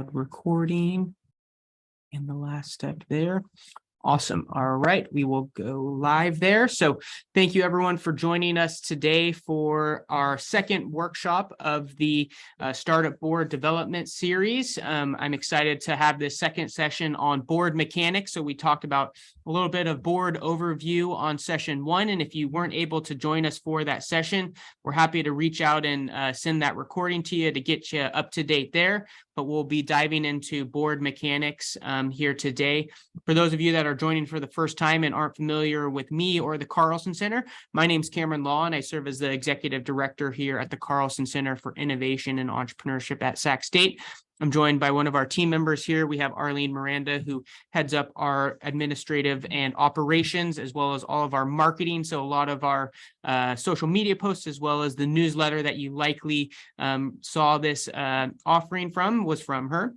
recording and the last step there. Awesome. All right, we will go live there. So thank you everyone for joining us today for our second workshop of the Startup Board Development Series. I'm excited to have this second session on board mechanics. So we talked about a little bit of board overview on session one. And if you weren't able to join us for that session, we're happy to reach out and send that recording to you to get you up to date there. But we'll be diving into board mechanics here today. For those of you that are joining for the first time and aren't familiar with me or the Carlsen Center, my name's Cameron Law, and I serve as the Executive Director here at the Carlsen Center for Innovation and Entrepreneurship at Sac State. I'm joined by one of our team members here. We have Arlene Miranda, who heads up our administrative and operations, as well as all of our marketing. So a lot of our social media posts, as well as the newsletter that you likely saw this offering from, was from her.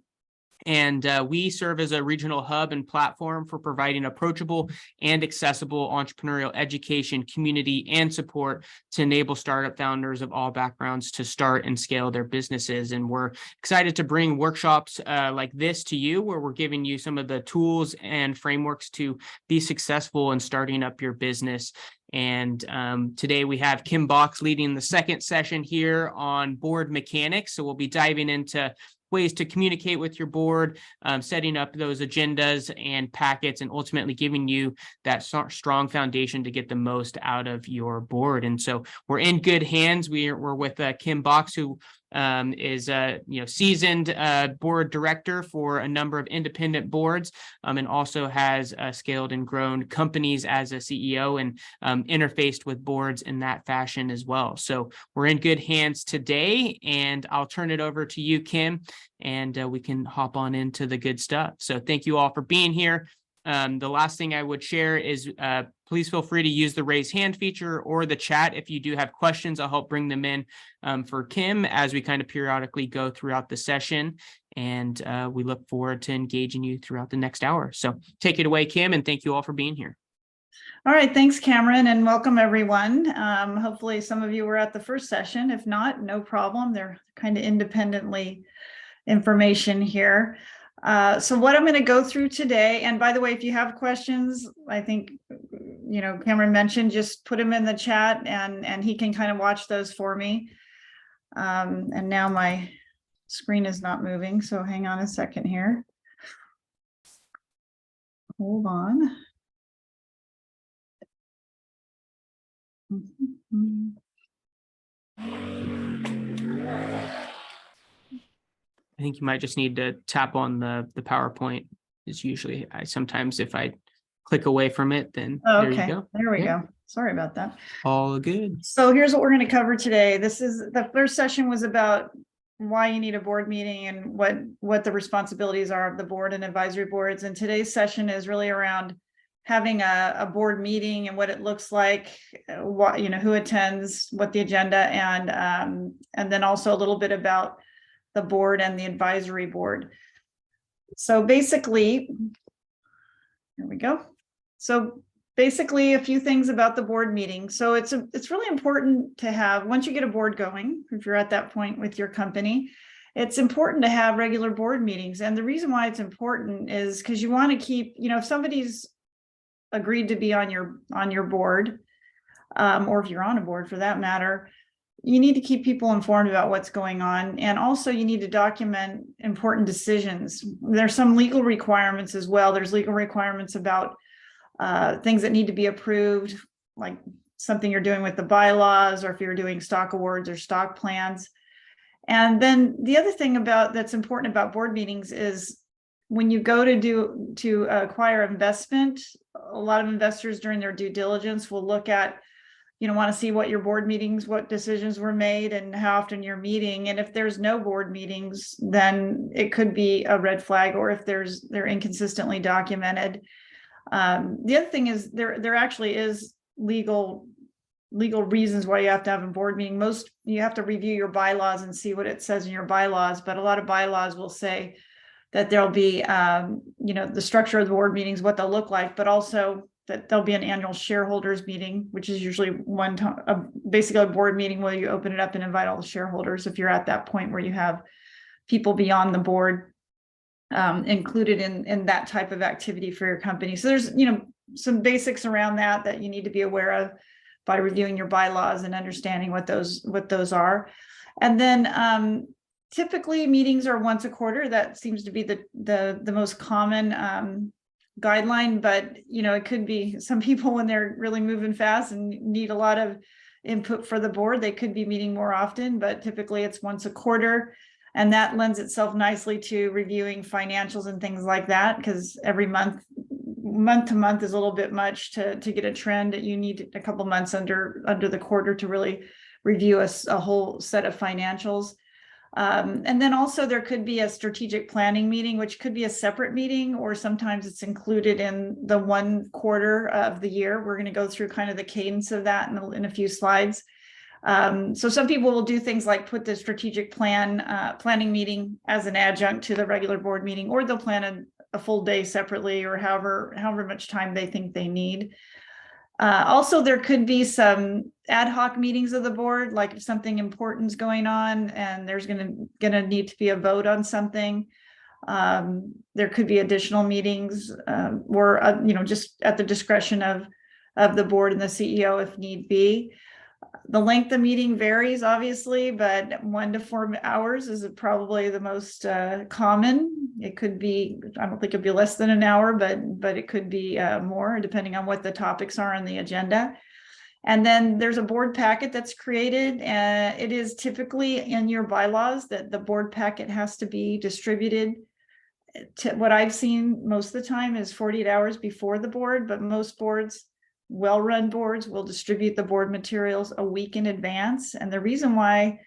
And we serve as a regional hub and platform for providing approachable and accessible entrepreneurial education, community, and support to enable startup founders of all backgrounds to start and scale their businesses. And we're excited to bring workshops like this to you, where we're giving you some of the tools and frameworks to be successful in starting up your business. And today we have Kim Box leading the second session here on board mechanics. So we'll be diving into ways to communicate with your board, setting up those agendas and packets, and ultimately giving you that strong foundation to get the most out of your board. And so we're in good hands. We're with Kim Box, who is a seasoned board director for a number of independent boards, and also has scaled and grown companies as a CEO and interfaced with boards in that fashion as well. So we're in good hands today, and I'll turn it over to you, Kim, and we can hop on into the good stuff. So thank you all for being here. The last thing I would share is please feel free to use the raise hand feature or the chat if you do have questions. I'll help bring them in for Kim as we kind of periodically go throughout the session. And we look forward to engaging you throughout the next hour. So take it away, Kim, and thank you all for being here. All right, thanks, Cameron, and welcome everyone. Hopefully some of you were at the first session. If not, no problem. They're kind of independently information here. So what I'm going to go through today, and by the way, if you have questions, I think, Cameron mentioned, just put them in the chat and he can kind of watch those for me. And now my screen is not moving, so hang on a second here. Hold on. I think you might just need to tap on the PowerPoint. Is usually sometimes if I click away from it, then there you go. There we go. Sorry about that. All good. So here's what we're going to cover today. This is the first session was about why you need a board meeting and what the responsibilities are of the board and advisory boards. And today's session is really around having a board meeting and what it looks like, what who attends, what the agenda, and then also a little bit about the board and the advisory board. So basically, here we go. So basically a few things about the board meeting. So it's really important to have, once you get a board going, if you're at that point with your company, it's important to have regular board meetings. And the reason why it's important is because you want to keep, if somebody's agreed to be on your board, or if you're on a board for that matter, you need to keep people informed about what's going on. And also you need to document important decisions. There's some legal requirements as well. There's legal requirements about things that need to be approved, like something you're doing with the bylaws, or if you're doing stock awards or stock plans. And then the other thing that's important about board meetings is when you go to acquire investment, a lot of investors during their due diligence will look at, want to see what your board meetings, what decisions were made and how often you're meeting. And if there's no board meetings, then it could be a red flag, or if they're inconsistently documented. The other thing is there actually is legal reasons why you have to have a board meeting. You have to review your bylaws and see what it says in your bylaws, but a lot of bylaws will say that there'll be, the structure of the board meetings, what they'll look like, but also that there'll be an annual shareholders meeting, which is usually one time, basically a board meeting where you open it up and invite all the shareholders if you're at that point where you have people beyond the board included in that type of activity for your company. So there's, some basics around that you need to be aware of by reviewing your bylaws and understanding what those are. And then typically meetings are once a quarter. That seems to be the most common guideline, but it could be some people, when they're really moving fast and need a lot of input for the board, they could be meeting more often, but typically it's once a quarter. And that lends itself nicely to reviewing financials and things like that, because every month to month is a little bit much to get a trend. You need a couple months under the quarter to really review a whole set of financials. And then also there could be a strategic planning meeting, which could be a separate meeting, or sometimes it's included in the one quarter of the year. We're going to go through kind of the cadence of that in a few slides. So some people will do things like put the strategic planning meeting as an adjunct to the regular board meeting, or they'll plan a full day separately, or however much time they think they need. Also, there could be some ad hoc meetings of the board, like if something important is going on and there's going to need to be a vote on something. There could be additional meetings, or just at the discretion of the board and the CEO if need be. The length of meeting varies, obviously, but 1 to 4 hours is probably the most common. It could be, I don't think it'd be less than an hour, but it could be more, depending on what the topics are on the agenda. And then there's a board packet that's created, and it is typically in your bylaws that the board packet has to be distributed. What I've seen most of the time is 48 hours before the board, but most boards, well-run boards, will distribute the board materials a week in advance. And the reason why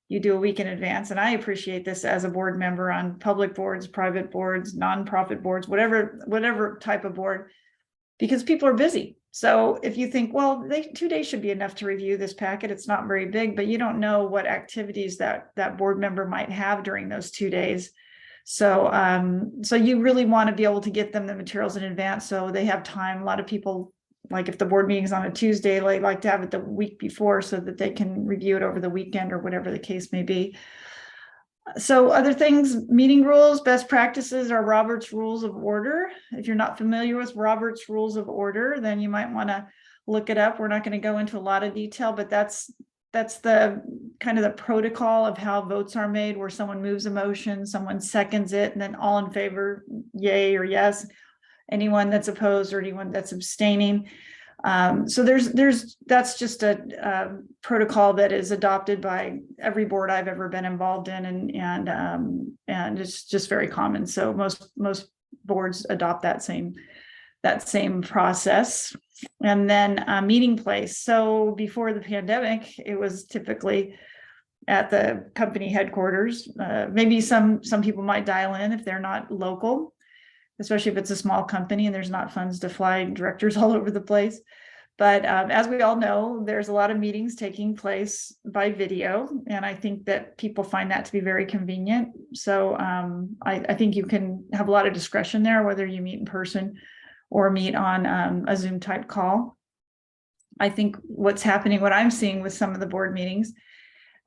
you do a week in advance, and I appreciate this as a board member on public boards, private boards, nonprofit boards, whatever type of board, because people are busy. So if you think, well, 2 days should be enough to review this packet, it's not very big, but you don't know what activities that board member might have during those 2 days. So you really want to be able to get them the materials in advance so they have time. A lot of people, like if the board meeting is on a Tuesday, they like to have it the week before so that they can review it over the weekend or whatever the case may be. So other things, meeting rules, best practices are Robert's Rules of Order. If you're not familiar with Robert's Rules of Order, then you might want to look it up. We're not going to go into a lot of detail, but that's the kind of the protocol of how votes are made, where someone moves a motion, someone seconds it, and then all in favor, yay or yes. Anyone that's opposed or anyone that's abstaining. So that's just a protocol that is adopted by every board I've ever been involved in, and it's just very common. So most boards adopt that same process. And then meeting place. So before the pandemic, it was typically at the company headquarters. Maybe some people might dial in if they're not local, especially if it's a small company and there's not funds to fly directors all over the place. But as we all know, there's a lot of meetings taking place by video, and I think that people find that to be very convenient. So I think you can have a lot of discretion there, whether you meet in person or meet on a Zoom type call. I think what I'm seeing with some of the board meetings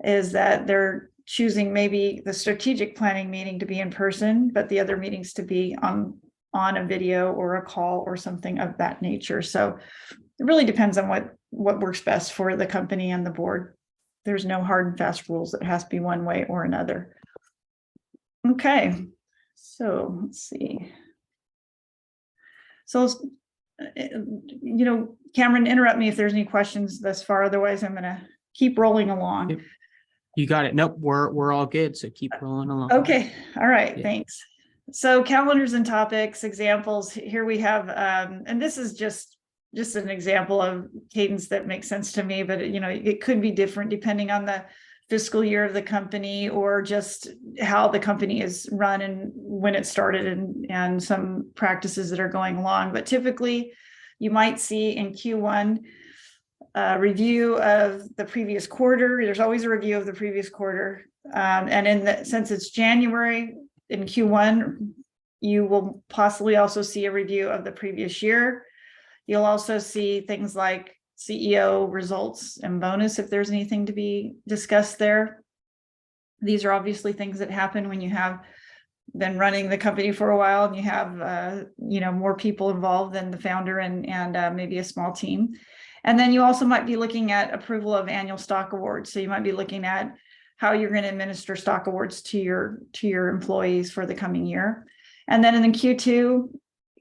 is that they're choosing maybe the strategic planning meeting to be in person, but the other meetings to be on a video or a call or something of that nature. So it really depends on what works best for the company and the board. There's no hard and fast rules. It has to be one way or another. Okay, so let's see. So, Cameron, interrupt me if there's any questions thus far. Otherwise, I'm going to keep rolling along. Yep. You got it. Nope, we're all good. So keep rolling along. Okay. All right. Yeah. Thanks. So calendars and topics, examples. Here we have, and this is just an example of cadence that makes sense to me, but it could be different depending on the fiscal year of the company or just how the company is run and when it started and some practices that are going along. But typically you might see in Q1 review of the previous quarter. There's always a review of the previous quarter. And since it's January in Q1, you will possibly also see a review of the previous year. You'll also see things like CEO results and bonus if there's anything to be discussed there. These are obviously things that happen when you have been running the company for a while and you have, more people involved than the founder and maybe a small team. And then you also might be looking at approval of annual stock awards. So you might be looking at how you're going to administer stock awards to your employees for the coming year. And then in the Q2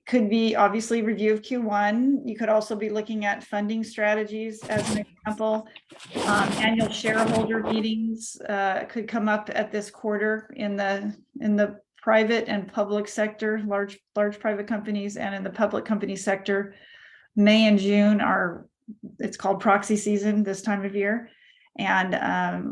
could be obviously review of Q1. You could also be looking at funding strategies as an example. Annual shareholder meetings could come up at this quarter in the private and public sector, large private companies, and in the public company sector. May and June it's called proxy season this time of year. And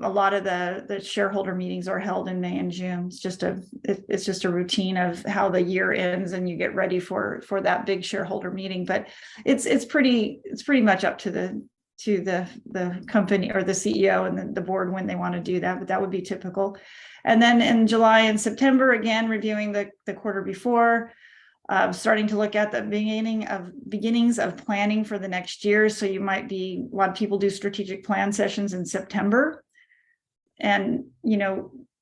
a lot of the shareholder meetings are held in May and June. It's just a routine of how the year ends and you get ready for that big shareholder meeting. But it's pretty much up to the company or the CEO and the board when they want to do that, but that would be typical. And then in July and September, again, reviewing the quarter before, starting to look at the beginnings of planning for the next year. So a lot of people do strategic plan sessions in September. And,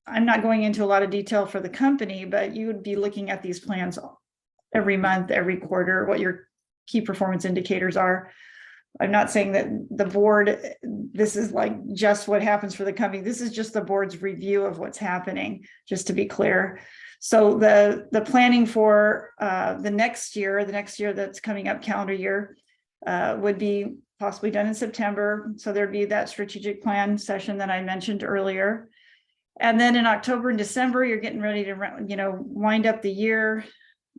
I'm not going into a lot of detail for the company, but you would be looking at these plans every month, every quarter, what your key performance indicators are. I'm not saying that the board, this is like just what happens for the company. This is just the board's review of what's happening, just to be clear. So the planning for the next year that's coming up, calendar year, would be possibly done in September. So there'd be that strategic plan session that I mentioned earlier. And then in October and December, you're getting ready to, wind up the year.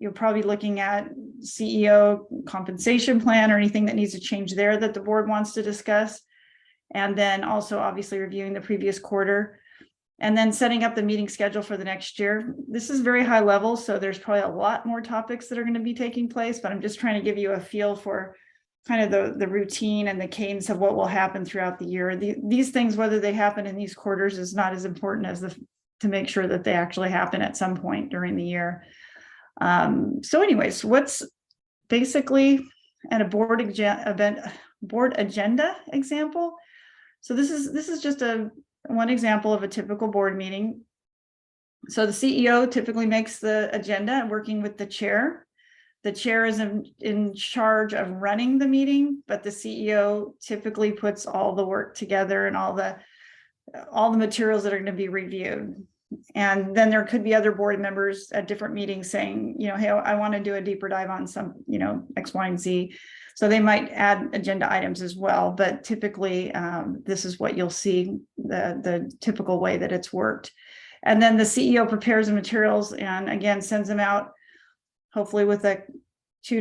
You're probably looking at CEO compensation plan or anything that needs to change there that the board wants to discuss. And then also obviously reviewing the previous quarter. And then setting up the meeting schedule for the next year. This is very high level, so there's probably a lot more topics that are going to be taking place, but I'm just trying to give you a feel for kind of the routine and the cadence of what will happen throughout the year. These things, whether they happen in these quarters, is not as important as to make sure that they actually happen at some point during the year. So anyways, what's basically at a board agenda example. So this is just one example of a typical board meeting. So the CEO typically makes the agenda, working with the chair. The chair is in charge of running the meeting, but the CEO typically puts all the work together and all the materials that are going to be reviewed. And then there could be other board members at different meetings saying, hey, I want to do a deeper dive on some, X, Y, and Z. So they might add agenda items as well, but typically this is what you'll see, the typical way that it's worked. And then the CEO prepares the materials and again sends them out, hopefully with a 2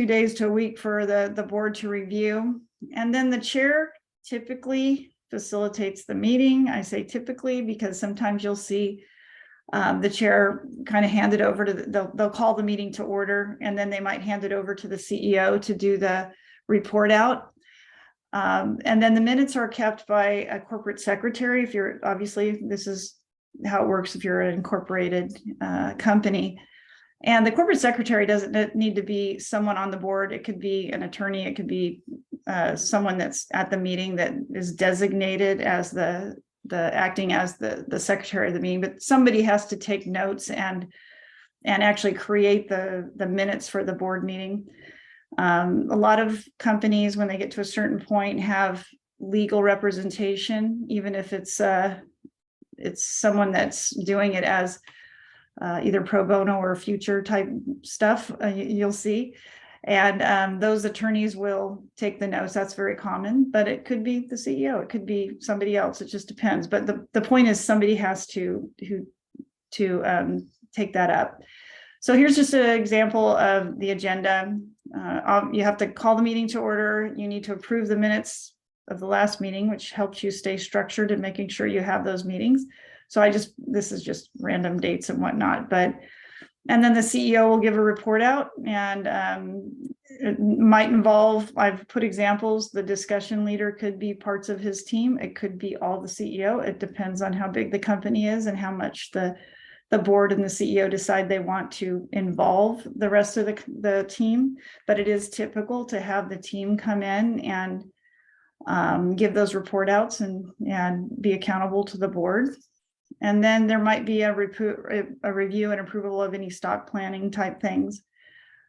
days to a week for the board to review. And then the chair typically facilitates the meeting. I say typically because sometimes you'll see the chair kind of hand it over to they'll call the meeting to order, and then they might hand it over to the CEO to do the report out. And then the minutes are kept by a corporate secretary. Obviously this is how it works if you're an incorporated company. And the corporate secretary doesn't need to be someone on the board. It could be an attorney. It could be someone that's at the meeting that is designated as the acting as the secretary of the meeting, but somebody has to take notes and actually create the minutes for the board meeting. A lot of companies, when they get to a certain point, have legal representation, even if it's someone that's doing it as either pro bono or future type stuff, you'll see. And those attorneys will take the notes. That's very common, but it could be the CEO. It could be somebody else. It just depends. But the point is somebody has to take that up. So here's just an example of the agenda. You have to call the meeting to order. You need to approve the minutes of the last meeting, which helps you stay structured and making sure you have those meetings. So this is just random dates and whatnot, and then the CEO will give a report out, and it might involve, I've put examples, the discussion leader could be parts of his team. It could be all the CEO. It depends on how big the company is and how much the board and the CEO decide they want to involve the rest of the team. But it is typical to have the team come in and give those report outs and be accountable to the board. And then there might be a review and approval of any stock planning type things.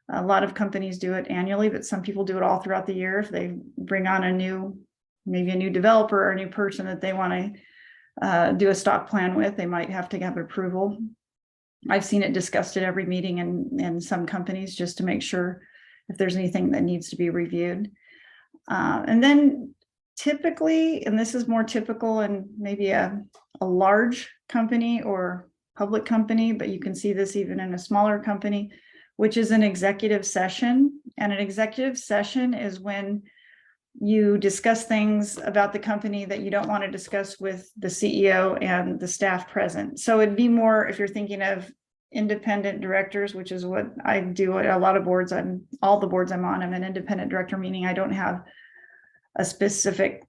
A lot of companies do it annually, but some people do it all throughout the year. If they bring on maybe a new developer or a new person that they want to do a stock plan with, they might have to have approval. I've seen it discussed at every meeting in some companies just to make sure if there's anything that needs to be reviewed. And then typically, and this is more typical in maybe a large company or public company, but you can see this even in a smaller company, which is an executive session. And an executive session is when you discuss things about the company that you don't want to discuss with the CEO and the staff present. So it'd be more if you're thinking of independent directors, which is what I do at a lot of boards. All the boards I'm on, I'm an independent director, meaning I don't have a specific,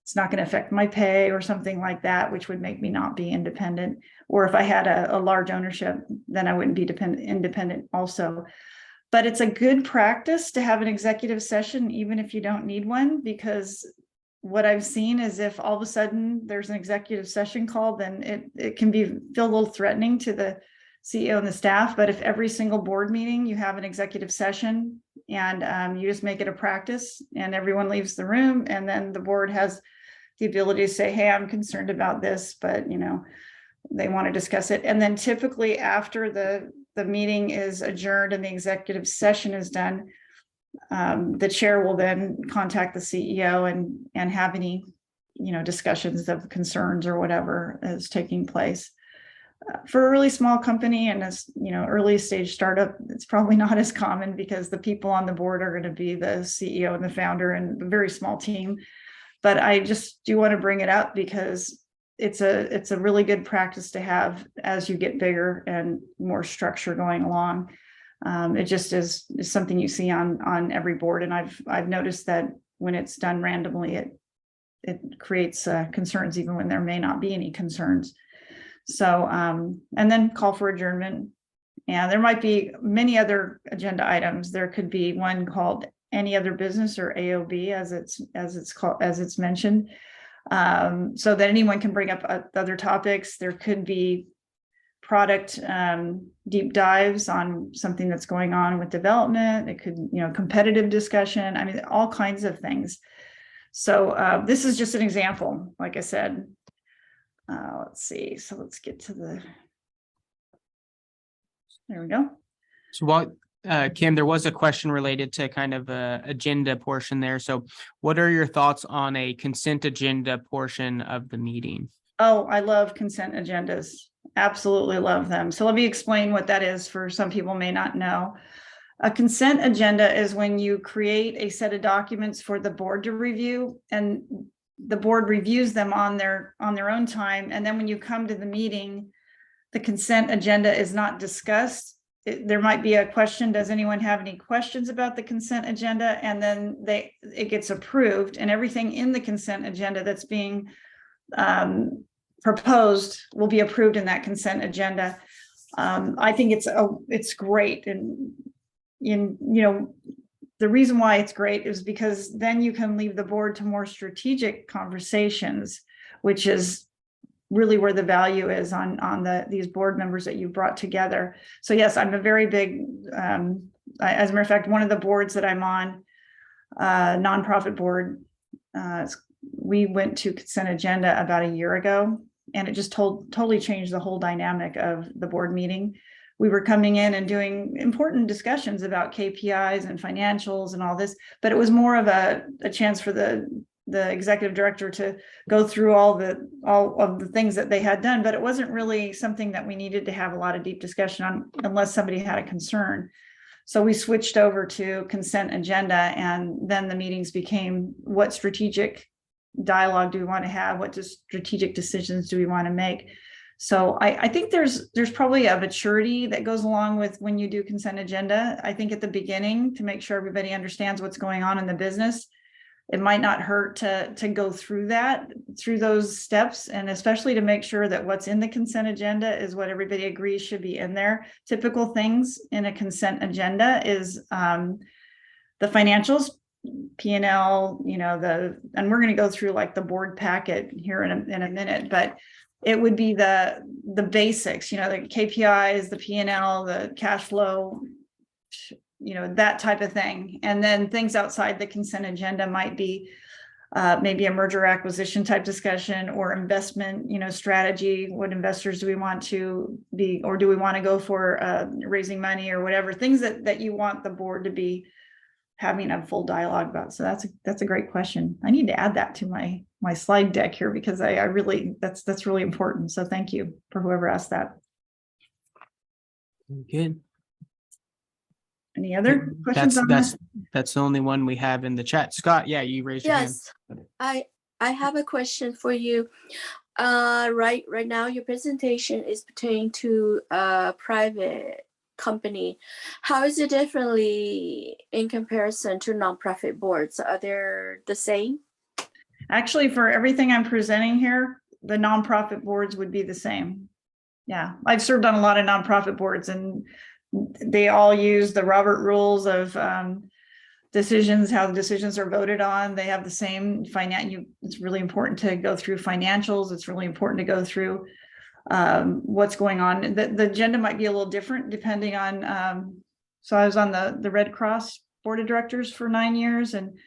it's not going to affect my pay or something like that, which would make me not be independent. Or if I had a large ownership, then I wouldn't be independent also. But it's a good practice to have an executive session, even if you don't need one, because what I've seen is if all of a sudden there's an executive session called, then it can feel a little threatening to the CEO and the staff. But if every single board meeting you have an executive session and you just make it a practice and everyone leaves the room, and then the board has the ability to say, hey, I'm concerned about this, but they want to discuss it. And then typically after the meeting is adjourned and the executive session is done, the chair will then contact the CEO and have any discussions of concerns or whatever is taking place. For a really small company and as early stage startup, it's probably not as common because the people on the board are going to be the CEO and the founder and a very small team. But I just do want to bring it up because it's a really good practice to have as you get bigger and more structure going along. It just is something you see on every board, and I've noticed that when it's done randomly, it creates concerns even when there may not be any concerns. So and then call for adjournment, and there might be many other agenda items. There could be one called any other business or AOB as it's mentioned, so that anyone can bring up other topics. There could be product deep dives on something that's going on with development. It could, competitive discussion. I mean, all kinds of things. So this is just an example, like I said. Let's see. So let's get to there we go. So Kim, there was a question related to kind of a agenda portion there. So what are your thoughts on a consent agenda portion of the meeting? Oh, I love consent agendas. Absolutely love them. So let me explain what that is for some people may not know. A consent agenda is when you create a set of documents for the board to review, and the board reviews them on their own time. And then when you come to the meeting, the consent agenda is not discussed. There might be a question, does anyone have any questions about the consent agenda? And then it gets approved, and everything in the consent agenda that's being proposed will be approved in that consent agenda. I think it's great. And the reason why it's great is because then you can leave the board to more strategic conversations, which is really where the value is on these board members that you brought together. So yes, I'm a very big, as a matter of fact, one of the boards that I'm on, nonprofit board, we went to consent agenda about a year ago, and it just totally changed the whole dynamic of the board meeting. We were coming in and doing important discussions about KPIs and financials and all this, but it was more of a chance for the executive director to go through all of the things that they had done, but it wasn't really something that we needed to have a lot of deep discussion on unless somebody had a concern. So we switched over to consent agenda, and then the meetings became, what strategic dialogue do we want to have? What strategic decisions do we want to make? So I think there's probably a maturity that goes along with when you do consent agenda. I think at the beginning, to make sure everybody understands what's going on in the business, it might not hurt to go through those steps, and especially to make sure that what's in the consent agenda is what everybody agrees should be in there. Typical things in a consent agenda is the financials, P&L, and we're going to go through like the board packet here in a minute, but it would be the basics, the KPIs, the P&L, the cash flow, that type of thing. And then things outside the consent agenda might be maybe a merger acquisition type discussion or investment, strategy. What investors do we want to be, or do we want to go for raising money or whatever, things that you want the board to be having a full dialogue about. So that's a great question. I need to add that to my slide deck here, because I really, that's really important. So thank you for whoever asked that. Good. Any other questions on that? That's the only one we have in the chat. Scott, yeah, you raised your hand. Yes, I have a question for you. Right now your presentation is pertaining to a private company. How is it differently in comparison to nonprofit boards? Are they the same? Actually, for everything I'm presenting here, the nonprofit boards would be the same. Yeah, I've served on a lot of nonprofit boards, and they all use the Robert rules of decisions, how the decisions are voted on. They have the same it's really important to go through financials. It's really important to go through what's going on. The agenda might be a little different depending on, so I was on the Red Cross board of directors for 9 years, and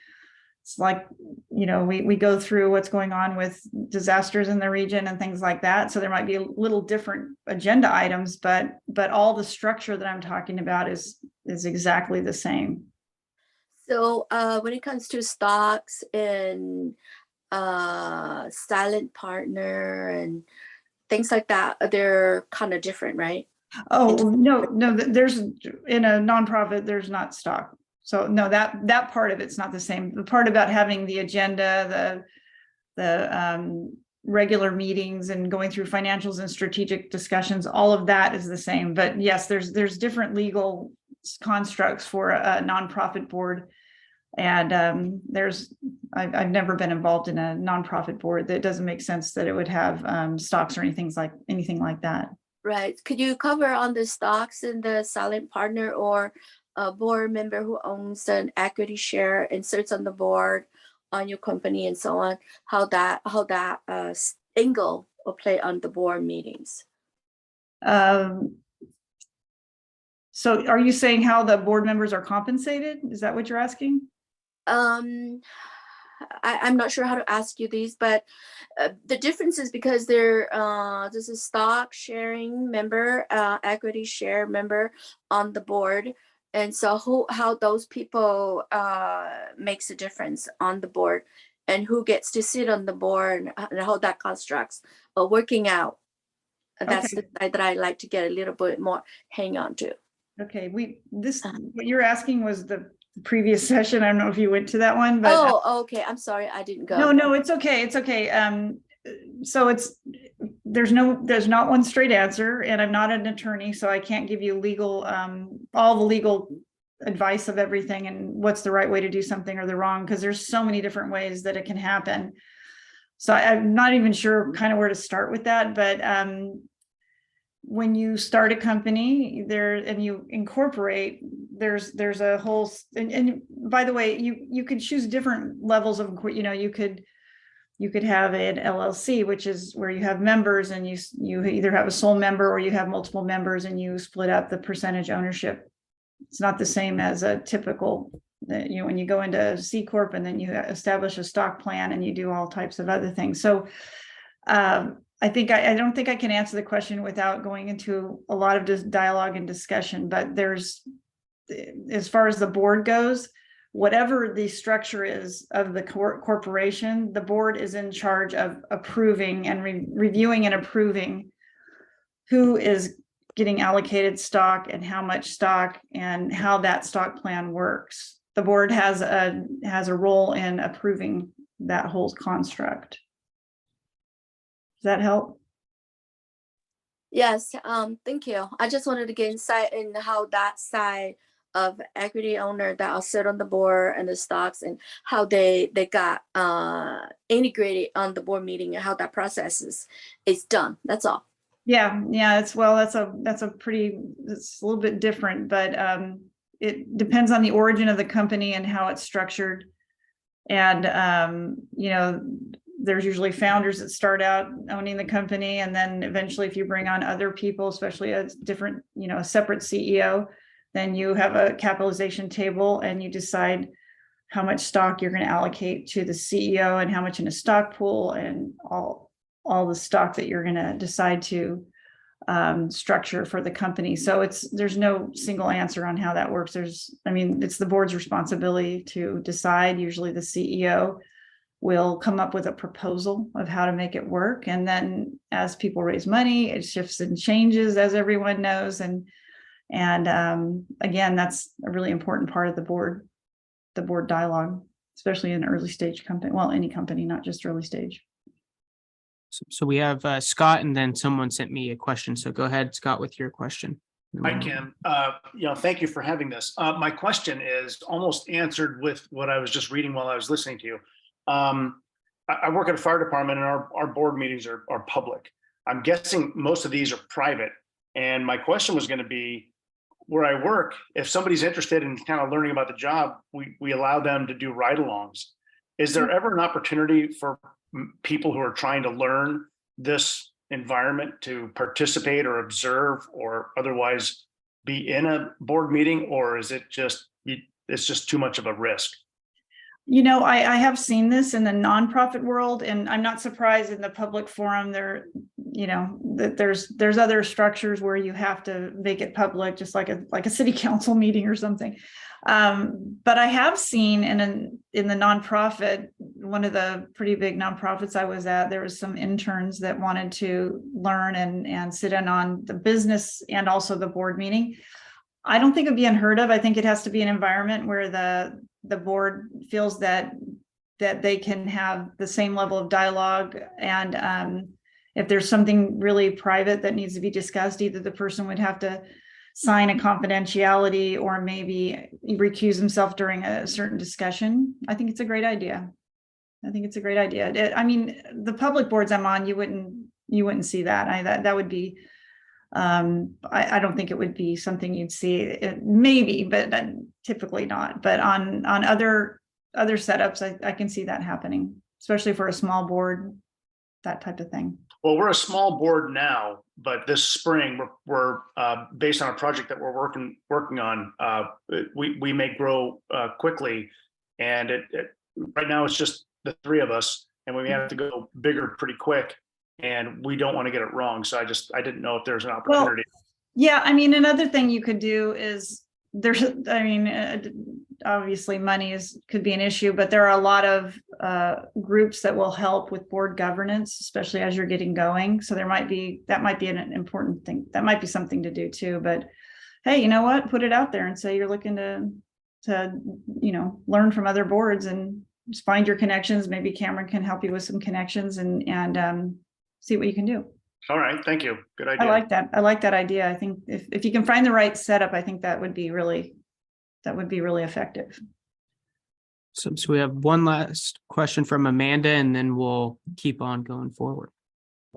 it's like, we go through what's going on with disasters in the region and things like that. So there might be a little different agenda items, but all the structure that I'm talking about is exactly the same. So when it comes to stocks and silent partner and things like that, they're kind of different, right? Oh, no, there's, in a nonprofit, there's not stock. So no, that part of it's not the same. The part about having the agenda, the regular meetings and going through financials and strategic discussions, all of that is the same. But yes, there's different legal constructs for a nonprofit board. And I've never been involved in a nonprofit board. That doesn't make sense that it would have stocks or anything like that. Right. Could you cover on the stocks and the silent partner, or a board member who owns an equity share and sits on the board on your company and so on, how that angle will play on the board meetings? So are you saying how the board members are compensated? Is that what you're asking? I'm not sure how to ask you these, but the difference is because there's a stock sharing member, equity share member on the board. And so how those people makes a difference on the board, and who gets to sit on the board, and how that constructs working out. That's the side that I like to get a little bit more hang on to. Okay, what you're asking was the previous session. I don't know if you went to that one, but okay. I'm sorry, I didn't go. No, it's okay. It's okay. So there's not one straight answer, and I'm not an attorney, so I can't give you all the legal advice of everything and what's the right way to do something or the wrong, because there's so many different ways that it can happen. So I'm not even sure kind of where to start with that, but when you start a company there and you incorporate, there's a whole, and by the way, you could choose different levels of, you could have an LLC, which is where you have members, and you either have a sole member or you have multiple members, and you split up the percentage ownership. It's not the same as a typical, when you go into C Corp and then you establish a stock plan and you do all types of other things. So I don't think I can answer the question without going into a lot of dialogue and discussion, but as far as the board goes, whatever the structure is of the corporation, the board is in charge of approving and reviewing and approving who is getting allocated stock and how much stock and how that stock plan works. The board has a role in approving that whole construct. Does that help? Yes, thank you. I just wanted to get insight in how that side of equity owner that will sit on the board and the stocks, and how they got integrated on the board meeting, and how that process is done. That's all. Yeah, that's a little bit different, but it depends on the origin of the company and how it's structured. And there's usually founders that start out owning the company, and then eventually if you bring on other people, especially a different, a separate CEO, then you have a capitalization table and you decide how much stock you're going to allocate to the CEO and how much in a stock pool and all the stock that you're going to decide to structure for the company. So there's no single answer on how that works. It's the board's responsibility to decide. Usually the CEO will come up with a proposal of how to make it work. And then as people raise money, it shifts and changes, as everyone knows. And again, that's a really important part of the board dialogue, especially in an early stage company. Well, any company, not just early stage. So we have Scott, and then someone sent me a question. So go ahead, Scott, with your question. Hi, Kim. Thank you for having this. My question is almost answered with what I was just reading while I was listening to you. I work at a fire department, and our board meetings are public. I'm guessing most of these are private. And my question was going to be, where I work, if somebody's interested in kind of learning about the job, we allow them to do ride-alongs. Is there ever an opportunity for people who are trying to learn this environment to participate or observe or otherwise be in a board meeting, or is it's just too much of a risk? I have seen this in the nonprofit world, and I'm not surprised in the public forum that there's other structures where you have to make it public, just like a city council meeting or something. But I have seen in the nonprofit, one of the pretty big nonprofits I was at, there was some interns that wanted to learn and sit in on the business and also the board meeting. I don't think it'd be unheard of. I think it has to be an environment where the board feels that they can have the same level of dialogue. And if there's something really private that needs to be discussed, either the person would have to sign a confidentiality or maybe recuse himself during a certain discussion. I think it's a great idea. The public boards I'm on, you wouldn't see that. That would be, I don't think it would be something you'd see. Maybe, but typically not. But on other setups, I can see that happening, especially for a small board, that type of thing. Well, we're a small board now, but this spring we're based on a project that we're working on. We may grow quickly, and right now it's just the three of us, and we may have to go bigger pretty quick. And we don't want to get it wrong. So I didn't know if there's an opportunity. Well, yeah, another thing you could do is obviously money could be an issue, but there are a lot of groups that will help with board governance, especially as you're getting going. So that might be an important thing. That might be something to do too. But hey, you know what? Put it out there and say you're looking to learn from other boards and just find your connections. Maybe Cameron can help you with some connections and see what you can do. All right, thank you. Good idea. I like that idea. I think if you can find the right setup, I think that would be really effective. So we have one last question from Amanda, and then we'll keep on going forward.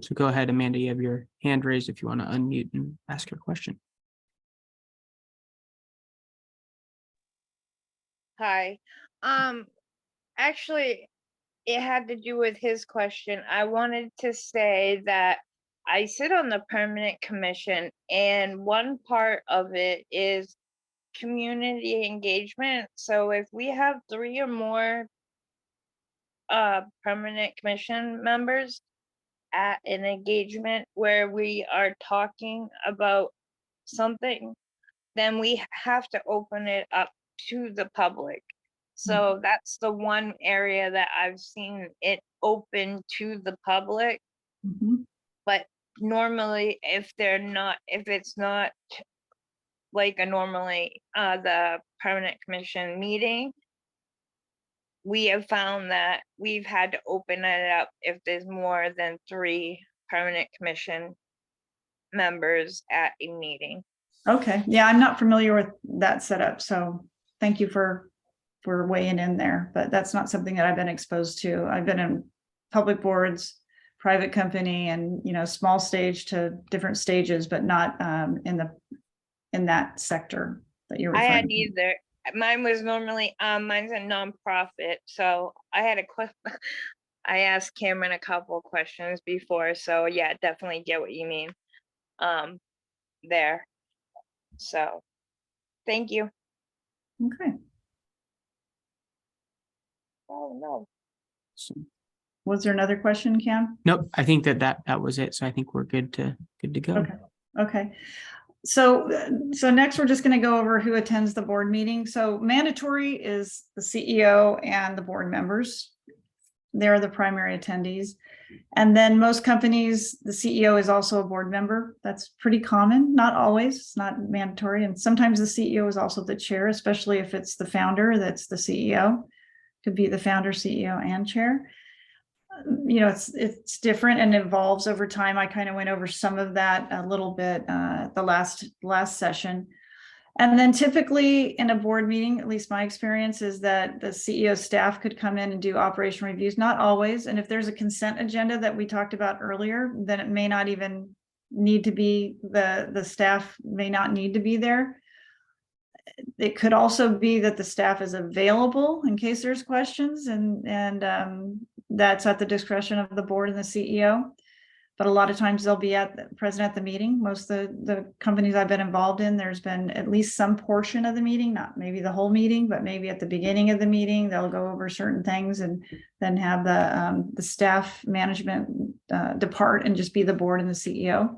So go ahead, Amanda, you have your hand raised if you want to unmute and ask your question. Hi. Actually, it had to do with his question. I wanted to say that I sit on the permanent commission, and one part of it is community engagement. So if we have 3 or more permanent commission members at an engagement where we are talking about something, then we have to open it up to the public. So that's the one area that I've seen it open to the public. Mm-hmm. But normally if it's not like the permanent commission meeting, we have found that we've had to open it up if there's more than 3 permanent commission members at a meeting. Okay. Yeah, I'm not familiar with that setup. So thank you for weighing in there, but that's not something that I've been exposed to. I've been in public boards, private company, and small stage to different stages, but not in that sector that you're referring I had to. either. Mine was normally mine's a nonprofit, so I had I asked Cameron a couple questions before, so yeah, definitely get what you mean. There. So, thank you. Okay. Oh, no. So, Was there another question, Cam? nope, I think that was it. So I think we're good to go. Okay. Okay. So next we're just going to go over who attends the board meeting. So mandatory is the CEO and the board members. They're the primary attendees. And then most companies, the CEO is also a board member. That's pretty common, not always, it's not mandatory. And sometimes the CEO is also the chair, especially if it's the founder that's the CEO. Could be the founder, CEO, and chair. You know, it's different and evolves over time. I kind of went over some of that a little bit the last session. And then typically in a board meeting, at least my experience is that the CEO staff could come in and do operational reviews, not always. And if there's a consent agenda that we talked about earlier, then it may not even need to be, the staff may not need to be there. It could also be that the staff is available in case there's questions, and that's at the discretion of the board and the CEO. But a lot of times they'll be present at the meeting. Most of the companies I've been involved in, there's been at least some portion of the meeting, not maybe the whole meeting, but maybe at the beginning of the meeting, they'll go over certain things and then have the staff management depart and just be the board and the CEO.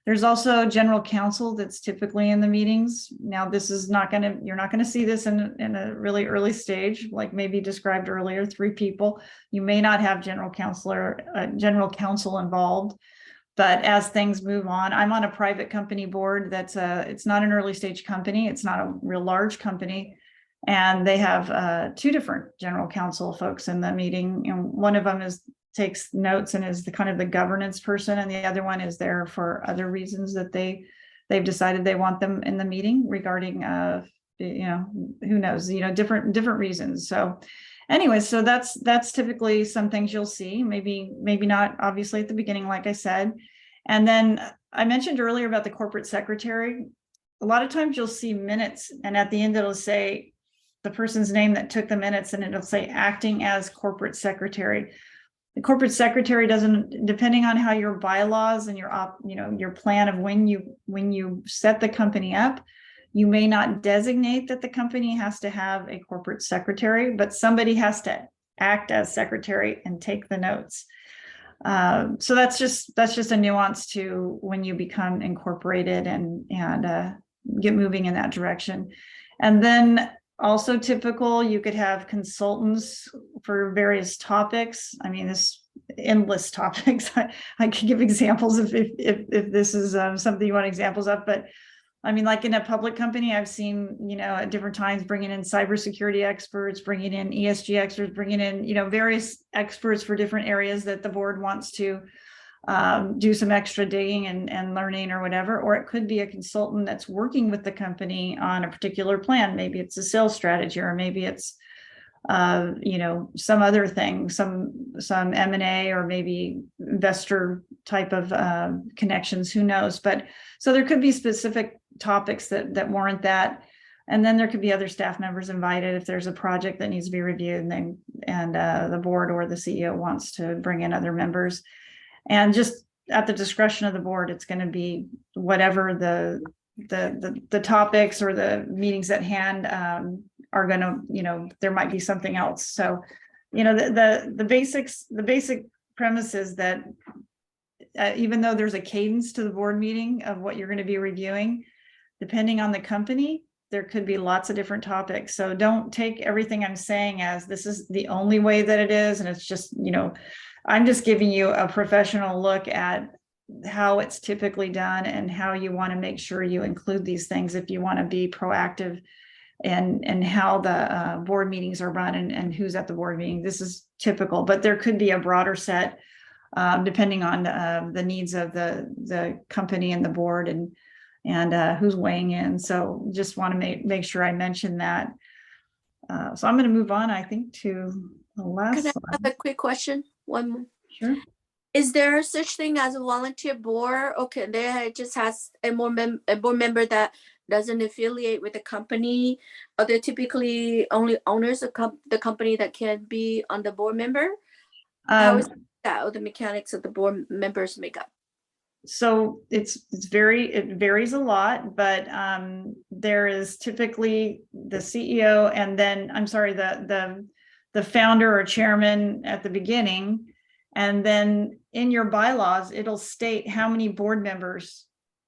There's also general counsel that's typically in the meetings. Now, this is you're not gonna see this in a really early stage, like maybe described earlier, 3 people. You may not have general counsel involved, but as things move on, I'm on a private company board it's not an early stage company. It's not a real large company. And they have 2 different general counsel folks in the meeting. And one of them takes notes and is the kind of the governance person, and the other one is there for other reasons that they've decided they want them in the meeting regarding who knows, different reasons. So anyway, so that's typically some things you'll see, maybe not obviously at the beginning, like I said. And then I mentioned earlier about the corporate secretary. A lot of times you'll see minutes, and at the end it'll say the person's name that took the minutes, and it'll say acting as corporate secretary. The corporate secretary doesn't, depending on how your bylaws and your plan of when you set the company up, you may not designate that the company has to have a corporate secretary, but somebody has to act as secretary and take the notes. So that's just a nuance to when you become incorporated and get moving in that direction. And then also typical, you could have consultants for various topics. I mean, this endless topics. I could give examples if this is something you want examples of, but I mean, like in a public company, I've seen, at different times bringing in cybersecurity experts, bringing in ESG experts, bringing in, various experts for different areas that the board wants to do some extra digging and learning or whatever. Or it could be a consultant that's working with the company on a particular plan. Maybe it's a sales strategy, or maybe it's some other thing, some M&A, or maybe investor type of connections, who knows. But so there could be specific topics that warrant that. And then there could be other staff members invited if there's a project that needs to be reviewed, and the board or the CEO wants to bring in other members. And just at the discretion of the board, it's going to be whatever the topics or the meetings at hand are going to, there might be something else. So, the basic premise is that even though there's a cadence to the board meeting of what you're going to be reviewing, depending on the company, there could be lots of different topics. So don't take everything I'm saying as this is the only way that it is. And it's just, I'm just giving you a professional look at how it's typically done and how you want to make sure you include these things if you want to be proactive and how the board meetings are run and who's at the board meeting. This is typical, but there could be a broader set depending on the needs of the company and the board and who's weighing in. So just want to make sure I mention that. So I'm going to move on, I think, to the last Can I slide. have a quick question? One more. Sure. Is there such thing as a volunteer board? Okay, there just has a board member that doesn't affiliate with the company. Are there typically only owners of the company that can be on the board member? How is that, or the mechanics of the board members makeup? So it varies a lot, but there is typically the CEO and then, I'm sorry, the founder or chairman at the beginning. And then in your bylaws, it'll state how many board members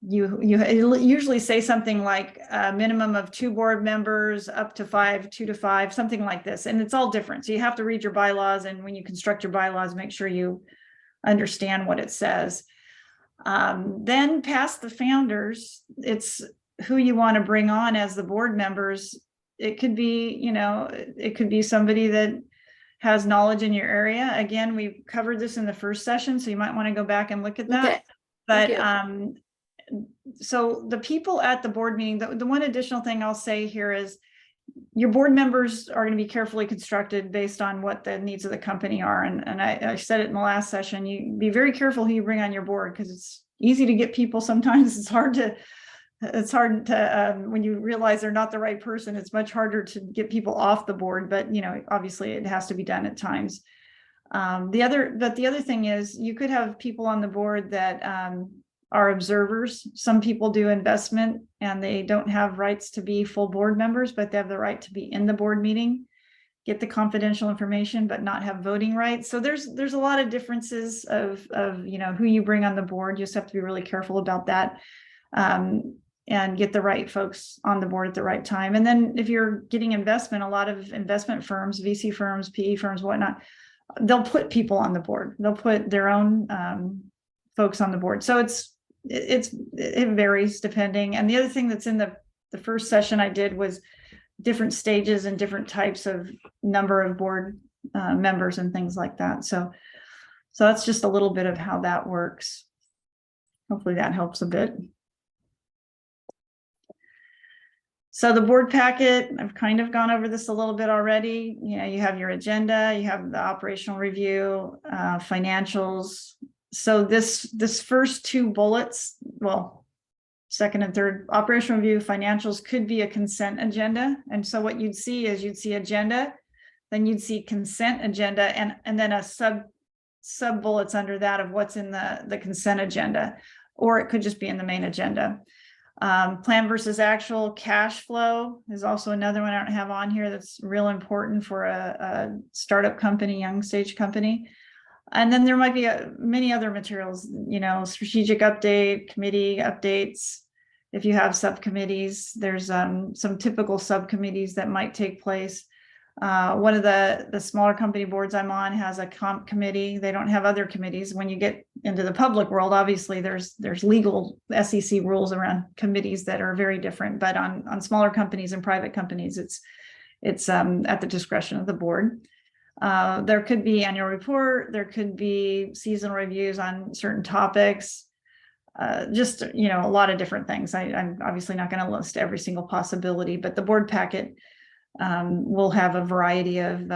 it'll usually say something like a minimum of 2 board members, up to 5, 2 to 5, something like this. And it's all different. So you have to read your bylaws. And when you construct your bylaws, make sure you understand what it says. Then past the founders, it's who you want to bring on as the board members. It could be, it could be somebody that has knowledge in your area. Again, we covered this in the first session, so you might want to go back and look at that. Okay. But so the people at the board meeting, the one additional thing I'll say here is your board members are going to be carefully constructed based on what the needs of the company are. And I said it in the last session, you be very careful who you bring on your board, because it's easy to get people. Sometimes it's hard to when you realize they're not the right person, it's much harder to get people off the board, but obviously it has to be done at times. The other thing is you could have people on the board that are observers. Some people do investment and they don't have rights to be full board members, but they have the right to be in the board meeting, get the confidential information, but not have voting rights. So there's a lot of differences of who you bring on the board. You just have to be really careful about that, and get the right folks on the board at the right time. And then if you're getting investment, a lot of investment firms, VC firms, PE firms, whatnot, they'll put people on the board. They'll put their own folks on the board. So it varies depending. And the other thing that's in the first session I did was different stages and different types of number of board members and things like that. So that's just a little bit of how that works. Hopefully that helps a bit. So the board packet, I've kind of gone over this a little bit already. You have your agenda, you have the operational review, financials. So this first 2 bullets, well, second and third, operational review, financials, could be a consent agenda. And so what you'd see is you'd see agenda, then you'd see consent agenda, and then a sub bullets under that of what's in the consent agenda, or it could just be in the main agenda. Plan versus actual, cash flow is also another one I don't have on here that's real important for a startup company, young stage company. And then there might be many other materials, strategic update, committee updates. If you have subcommittees, there's some typical subcommittees that might take place. One of the smaller company boards I'm on has a comp committee. They don't have other committees. When you get into the public world, obviously there's legal SEC rules around committees that are very different. But on smaller companies and private companies, it's at the discretion of the board. There could be annual report. There could be seasonal reviews on certain topics. Just a lot of different things. I'm obviously not going to list every single possibility, but the board packet will have a variety of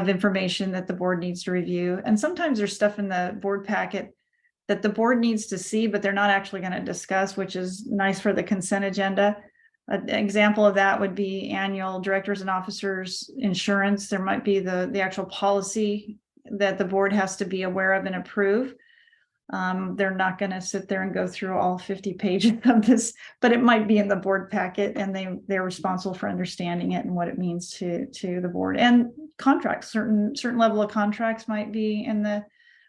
information that the board needs to review. And sometimes there's stuff in the board packet that the board needs to see, but they're not actually going to discuss, which is nice for the consent agenda. An example of that would be annual directors and officers insurance. There might be the actual policy that the board has to be aware of and approve. They're not going to sit there and go through all 50 pages of this, but it might be in the board packet, and they're responsible for understanding it and what it means to the board. And contracts, certain level of contracts might be in the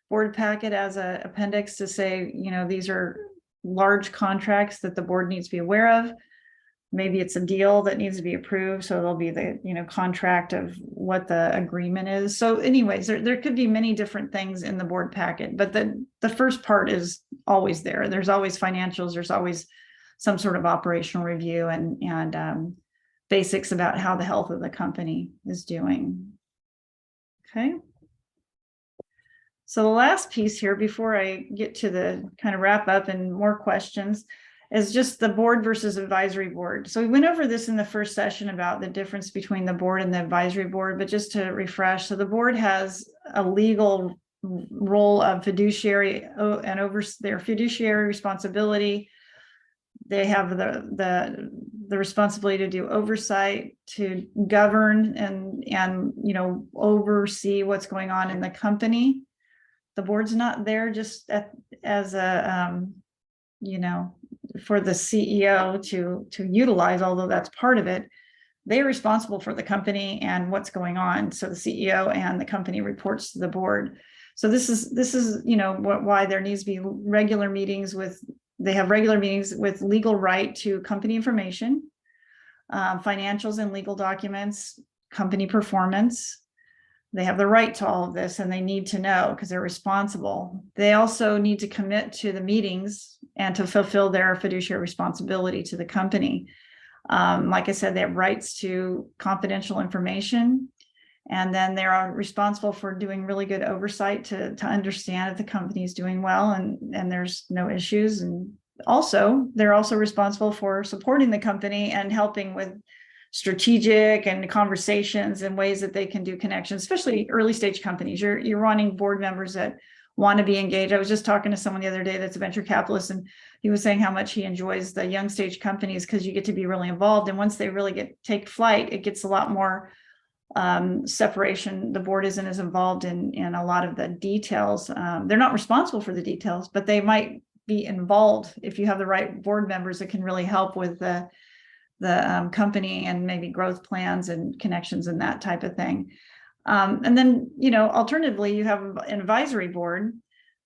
board packet as an appendix to say, these are large contracts that the board needs to be aware of. Maybe it's a deal that needs to be approved, so there'll be the contract of what the agreement is. So anyways, there could be many different things in the board packet, but the first part is always there. There's always financials, there's always some sort of operational review and basics about how the health of the company is doing. Okay. So the last piece here before I get to the kind of wrap up and more questions is just the board versus advisory board. So we went over this in the first session about the difference between the board and the advisory board, but just to refresh, so the board has a legal role of fiduciary and over their fiduciary responsibility. They have the responsibility to do oversight, to govern and oversee what's going on in the company. The board's not there just as a for the CEO to utilize, although that's part of it. They're responsible for the company and what's going on. So the CEO and the company reports to the board. So this is why there needs to be regular meetings with. They have regular meetings with legal right to company information, financials and legal documents, company performance. They have the right to all of this, and they need to know because they're responsible. They also need to commit to the meetings and to fulfill their fiduciary responsibility to the company. Like I said, they have rights to confidential information, and then they're responsible for doing really good oversight to understand if the company is doing well and there's no issues. And also, they're also responsible for supporting the company and helping with strategic and conversations and ways that they can do connections, especially early stage companies. You're wanting board members that want to be engaged. I was just talking to someone the other day that's a venture capitalist, and he was saying how much he enjoys the young stage companies because you get to be really involved. And once they really take flight, it gets a lot more separation. The board isn't as involved in a lot of the details. They're not responsible for the details, but they might be involved if you have the right board members that can really help with the company and maybe growth plans and connections and that type of thing. And then, alternatively, you have an advisory board.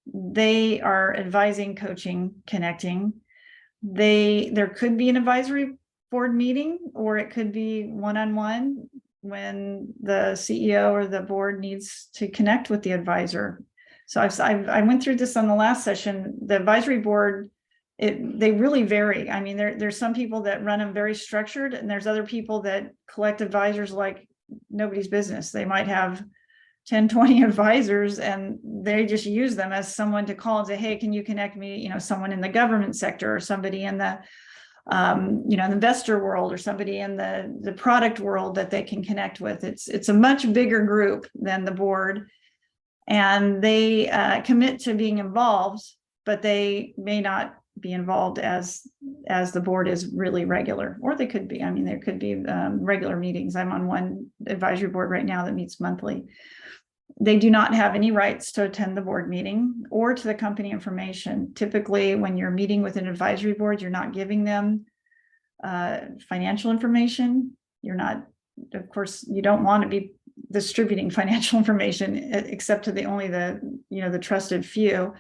They are advising, coaching, connecting. There could be an advisory board meeting, or it could be one-on-one when the CEO or the board needs to connect with the advisor. So I went through this on the last session. The advisory board, they really vary. I mean, there's some people that run them very structured, and there's other people that collect advisors like nobody's business. They might have 10, 20 advisors, and they just use them as someone to call and say, hey, can you connect me, someone in the government sector, or somebody in the investor world, or somebody in the product world that they can connect with. It's a much bigger group than the board, and they commit to being involved, but they may not be involved as the board is really regular, or they could be. I mean, there could be regular meetings. I'm on one advisory board right now that meets monthly. They do not have any rights to attend the board meeting or to the company information. Typically, when you're meeting with an advisory board, you're not giving them financial information. You're not, of course, you don't want to be distributing financial information except to the trusted few.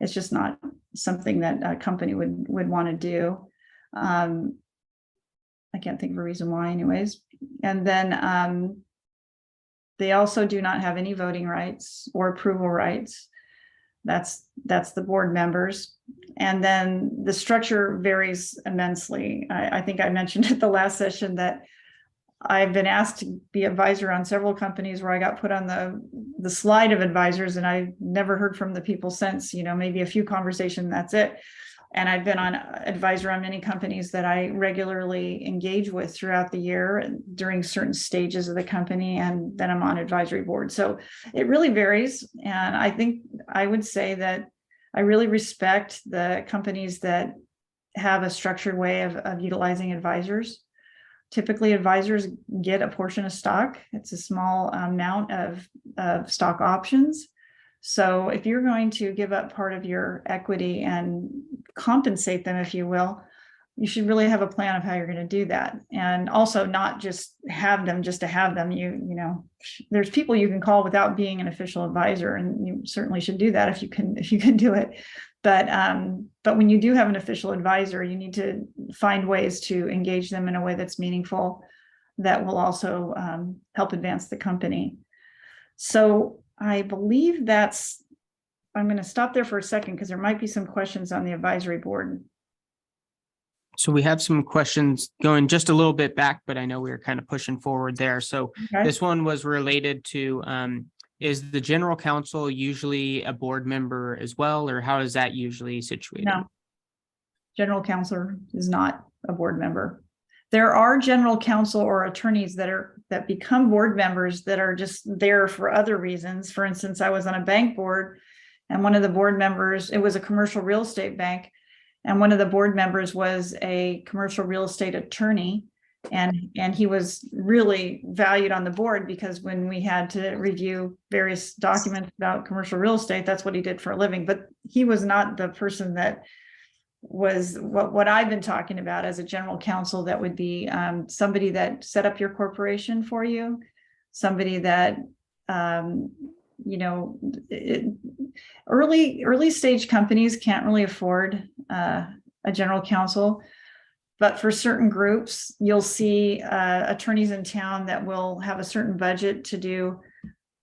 It's just not something that a company would want to do. I can't think of a reason why anyways. And then they also do not have any voting rights or approval rights. That's the board members. And then the structure varies immensely. I think I mentioned at the last session that I've been asked to be advisor on several companies where I got put on the slide of advisors, and I've never heard from the people since, maybe a few conversations, that's it. And I've been on advisor on many companies that I regularly engage with throughout the year during certain stages of the company, and then I'm on advisory board. So it really varies. And I think I would say that I really respect the companies that have a structured way of utilizing advisors. Typically, advisors get a portion of stock. It's a small amount of stock options. So if you're going to give up part of your equity and compensate them, if you will, you should really have a plan of how you're going to do that. And also not just have them just to have them. There's people you can call without being an official advisor, and you certainly should do that if you can do it. But when you do have an official advisor, you need to find ways to engage them in a way that's meaningful, that will also help advance the company. So I believe I'm going to stop there for a second because there might be some questions on the advisory board. So we have some questions going just a little bit back, but I know we were kind of pushing forward there. So Okay. This one was related to, is the general counsel usually a board member as well, or how is that usually situated? No, general counsel is not a board member. There are general counsel or attorneys that become board members that are just there for other reasons. For instance, I was on a bank board, and one of the board members, it was a commercial real estate bank, And one of the board members was a commercial real estate attorney. And he was really valued on the board because when we had to review various documents about commercial real estate, that's what he did for a living. But he was not the person that was what I've been talking about as a general counsel. That would be somebody that set up your corporation for you, somebody that early stage companies can't really afford a general counsel. But for certain groups, you'll see attorneys in town that will have a certain budget to do.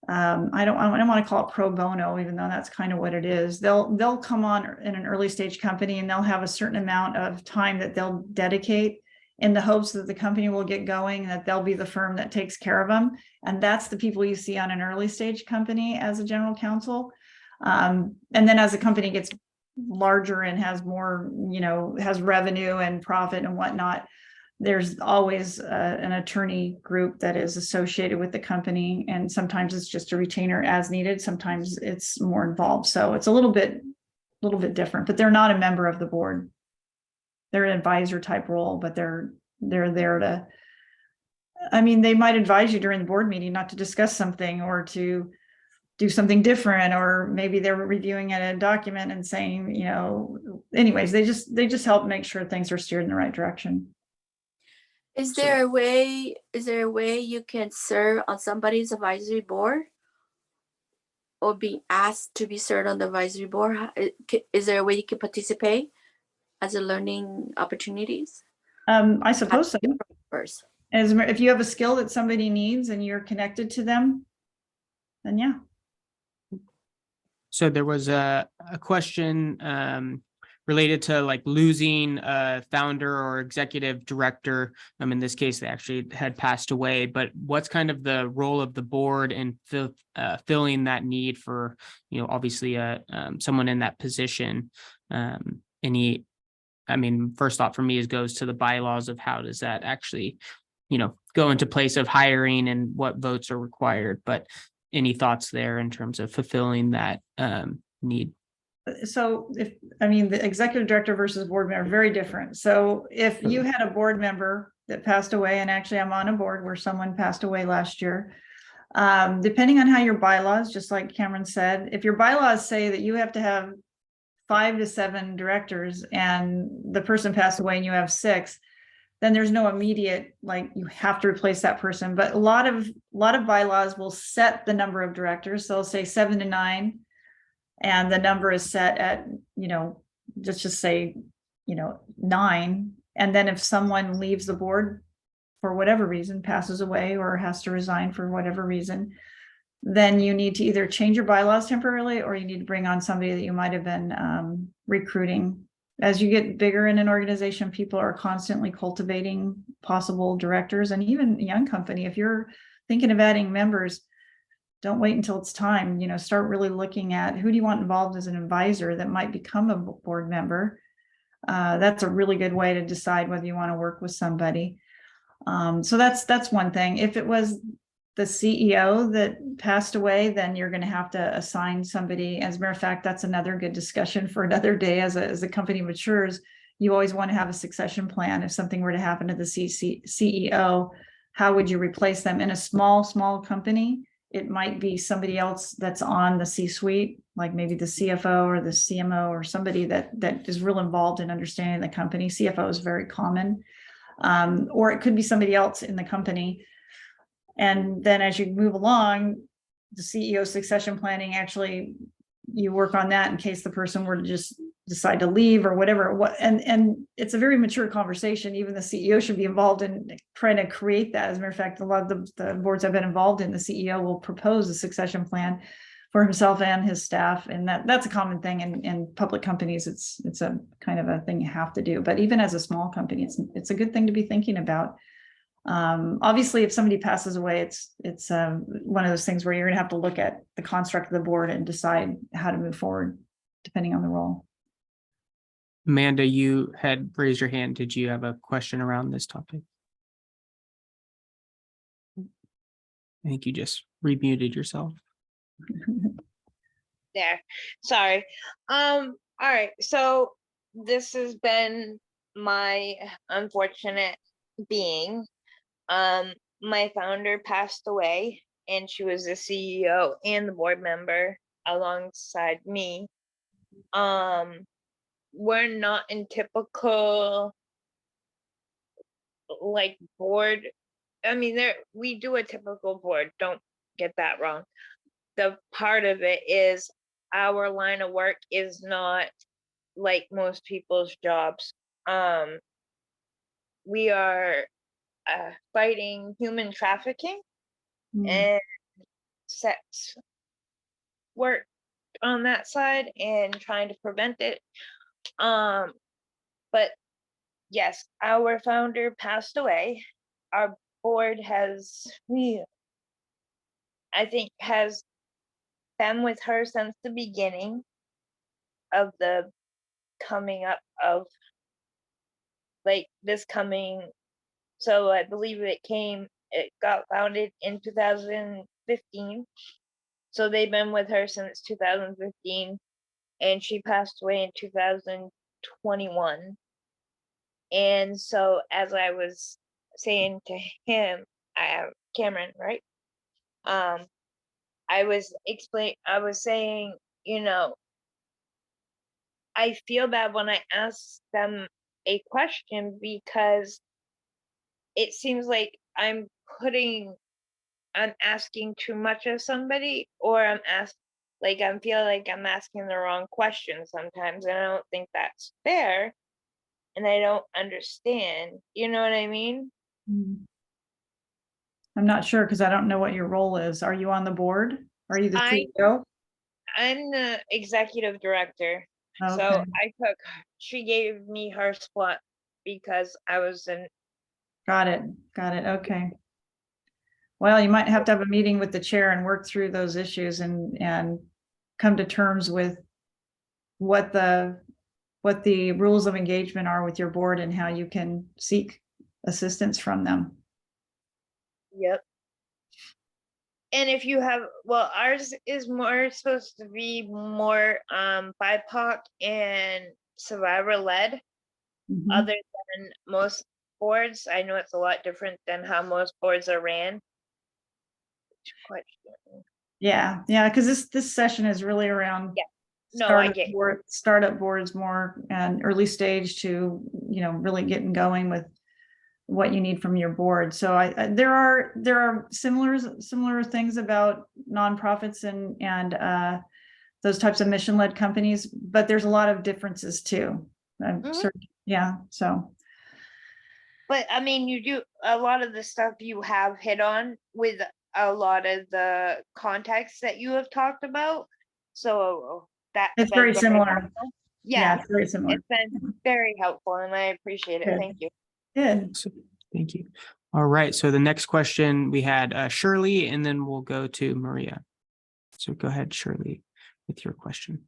I don't want to call it pro bono, even though that's kind of what it is. They'll come on in an early stage company and they'll have a certain amount of time that they'll dedicate in the hopes that the company will get going, and that they'll be the firm that takes care of them. And that's the people you see on an early stage company as a general counsel. And then as a company gets larger and has more, has revenue and profit and whatnot, there's always an attorney group that is associated with the company. And sometimes it's just a retainer as needed. Sometimes it's more involved. So it's a little bit different, but they're not a member of the board. They're an advisor type role, but they're there to, they might advise you during the board meeting not to discuss something or to do something different, or maybe they're reviewing a document and saying, anyways, they just help make sure things are steered in the right direction. Is there a way you can serve on somebody's advisory board, or be asked to be served on the advisory board? Is there a way you can participate as a learning opportunities? I suppose so. First. If you have a skill that somebody needs and you're connected to them, then yeah. So there was a question related to like losing a founder or executive director. In this case, they actually had passed away, but what's kind of the role of the board in filling that need for, obviously someone in that position? First thought for me goes to the bylaws of how does that actually, go into place of hiring and what votes are required, but any thoughts there in terms of fulfilling that need? So the executive director versus board member, very different. So if you had a board member that passed away, and actually I'm on a board where someone passed away last year, depending on how your bylaws, just like Cameron said, if your bylaws say that you have to have 5 to 7 directors and the person passed away and you have 6, then there's no immediate, like, you have to replace that person. But a lot of bylaws will set the number of directors. They'll say 7 to 9, and the number is set at, let's just say, 9. And then if someone leaves the board for whatever reason, passes away or has to resign for whatever reason, then you need to either change your bylaws temporarily, or you need to bring on somebody that you might have been recruiting. As you get bigger in an organization, people are constantly cultivating possible directors. And even a young company, if you're thinking of adding members, don't wait until it's time. Start really looking at who do you want involved as an advisor that might become a board member. That's a really good way to decide whether you want to work with somebody. So that's one thing. If it was the CEO that passed away, then you're going to have to assign somebody. As a matter of fact, that's another good discussion for another day. As a company matures, you always want to have a succession plan. If something were to happen to the CEO, how would you replace them? In a small company, it might be somebody else that's on the C-suite, like maybe the CFO or the CMO, or somebody that is real involved in understanding the company. CFO is very common. Or it could be somebody else in the company. And then as you move along, the CEO succession planning, actually, you work on that in case the person were to just decide to leave or whatever. And it's a very mature conversation. Even the CEO should be involved in trying to create that. As a matter of fact, a lot of the boards I've been involved in, the CEO will propose a succession plan for himself and his staff. And that's a common thing in public companies. It's a kind of a thing you have to do. But even as a small company, it's a good thing to be thinking about. Obviously, if somebody passes away, it's one of those things where you're going to have to look at the construct of the board and decide how to move forward, depending on the role. Amanda, you had raised your hand. Did you have a question around this topic? I think you just remuted yourself. There. Sorry. All right. So this has been my unfortunate being. My founder passed away, and she was the CEO and the board member alongside me. We're not in typical like board. I mean, we do a typical board, don't get that wrong. The part of it is our line of work is not like most people's jobs. We are fighting human trafficking Mm. and sex work on that side and trying to prevent it. But yes, our founder passed away. Our board has, I think, has been with her since the beginning of the coming up of like this coming. So I believe it got founded in 2015. So they've been with her since 2015, and she passed away in 2021. And so, as I was saying to him, Cameron, right? I was saying, I feel bad when I ask them a question because it seems like I'm asking too much of somebody, or I feel like I'm asking the wrong question sometimes, and I don't think that's fair, and I don't understand. You know what I mean? Mm. I'm not sure because I don't know what your role is. Are you on the board? Are you the CEO? I'm the executive director. So Okay. she gave me her spot because I was in. Got it. Okay. Well, you might have to have a meeting with the chair and work through those issues and come to terms with what the rules of engagement are with your board and how you can seek assistance from them. Yep. And if you have, well, ours is more supposed to be more BIPOC and survivor led, Mhm. other than most boards. I know it's a lot different than how most boards are ran. Yeah, because this session is really around startup boards more and early stage to really getting going with what you need from your board. So there are similar things about nonprofits and those types of mission-led companies, but there's a lot of differences too. So. But I mean, you do a lot of the stuff you have hit on with a lot of the context that you have talked about. So that It's very similar. Yeah, it's very similar. It's been very helpful, and I appreciate it. Good. Thank you. Good. Thank you. All right. So the next question we had Shirley, and then we'll go to Maria. So go ahead, Shirley, with your question.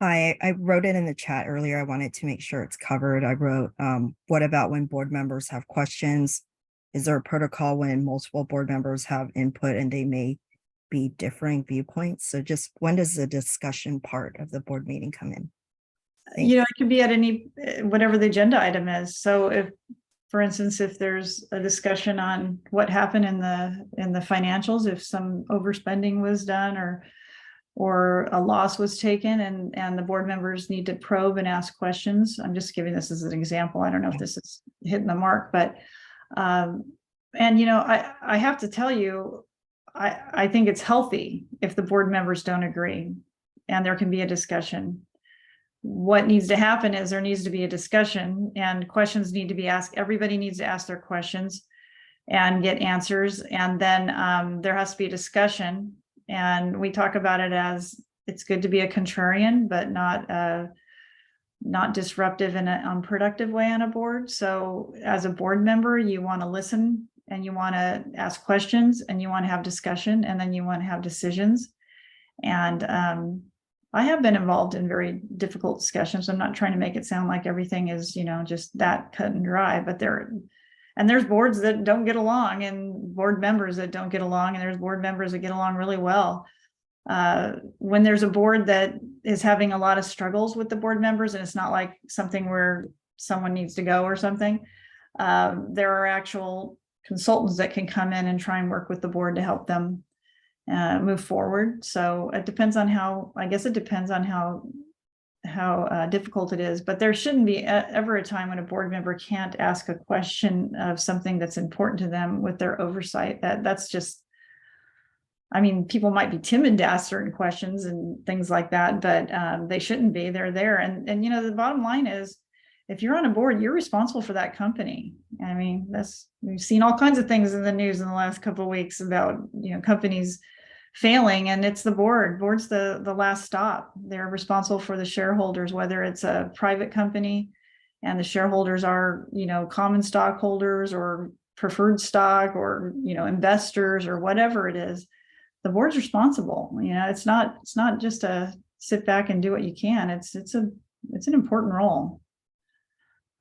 Hi, I wrote it in the chat earlier. I wanted to make sure it's covered. I wrote, what about when board members have questions? Is there a protocol when multiple board members have input and they may be differing viewpoints? So just when does the discussion part of the board meeting come in? It could be at any, whatever the agenda item is. So if, for instance, if there's a discussion on what happened in the financials, if some overspending was done or a loss was taken and the board members need to probe and ask questions. I'm just giving this as an example. I don't know if this is hitting the mark, but I have to tell you, I think it's healthy if the board members don't agree and there can be a discussion. What needs to happen is there needs to be a discussion and questions need to be asked. Everybody needs to ask their questions and get answers. And then there has to be a discussion. And we talk about it as it's good to be a contrarian, but not disruptive in an unproductive way on a board. So as a board member, you want to listen and you want to ask questions and you want to have discussion and then you want to have decisions. And I have been involved in very difficult discussions. I'm not trying to make it sound like everything is, just that cut and dry, but there's boards that don't get along and board members that don't get along, and there's board members that get along really well. when there's a board that is having a lot of struggles with the board members, and it's not like something where someone needs to go or something, there are actual consultants that can come in and try and work with the board to help them move forward. So it depends on how, I guess it depends on how difficult it is, but there shouldn't be ever a time when a board member can't ask a question of something that's important to them with their oversight. That's just, I mean, people might be timid to ask certain questions and things like that, but they shouldn't be. They're there. And you know, the bottom line is, if you're on a board, you're responsible for that company. I mean, we've seen all kinds of things in the news in the last couple of weeks about, you know, companies failing, and it's the board. Board's the last stop. They're responsible for the shareholders, whether it's a private company and the shareholders are, you know, common stockholders or preferred stock or, you know, investors or whatever it is. The board's responsible. You know, it's not just a sit back and do what you can. It's an important role.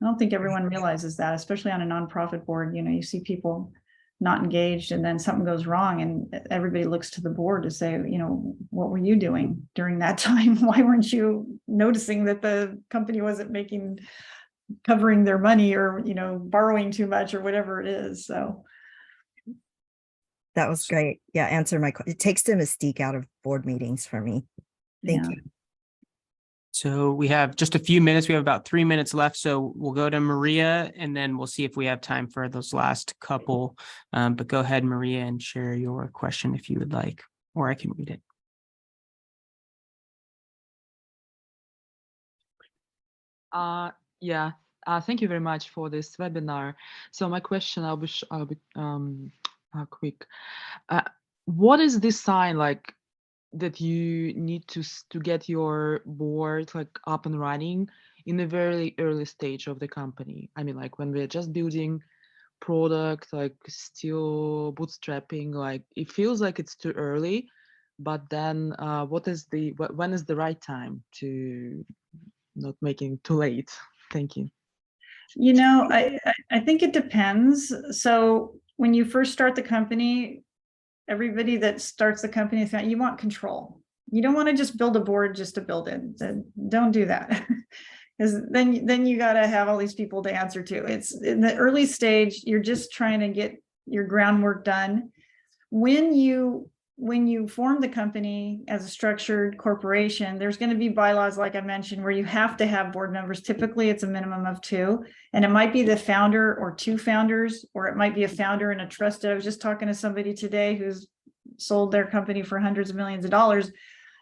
I don't think everyone realizes that, especially on a nonprofit board. You know, you see people not engaged and then something goes wrong and everybody looks to the board to say, you know, what were you doing during that time? Why weren't you noticing that the company wasn't covering their money or, you know, borrowing too much or whatever it is? So That was great. Yeah, answer my question. It takes the mystique out of board meetings for me. Thank you. So we have just a few minutes. We have about 3 minutes left. So we'll go to Maria and then we'll see if we have time for those last couple. But go ahead, Maria, and share your question if you would like, or I can read it. Yeah. Thank you very much for this webinar. So my question, I'll be quick. What is this sign like that you need to get your board like up and running in a very early stage of the company? I mean, like when we're just building product, like still bootstrapping, like it feels like it's too early. But then when is the right time to not making too late? Thank you. You know, I think it depends. So when you first start the company, everybody that starts the company, you want control. You don't want to just build a board just to build it. Don't do that. Because then you got to have all these people to answer to. It's in the early stage, you're just trying to get your groundwork done. When you form the company as a structured corporation, there's going to be bylaws, like I mentioned, where you have to have board members. Typically, it's a minimum of 2, and it might be the founder or 2 founders, or it might be a founder and a trusted. I was just talking to somebody today who's sold their company for hundreds of millions of dollars,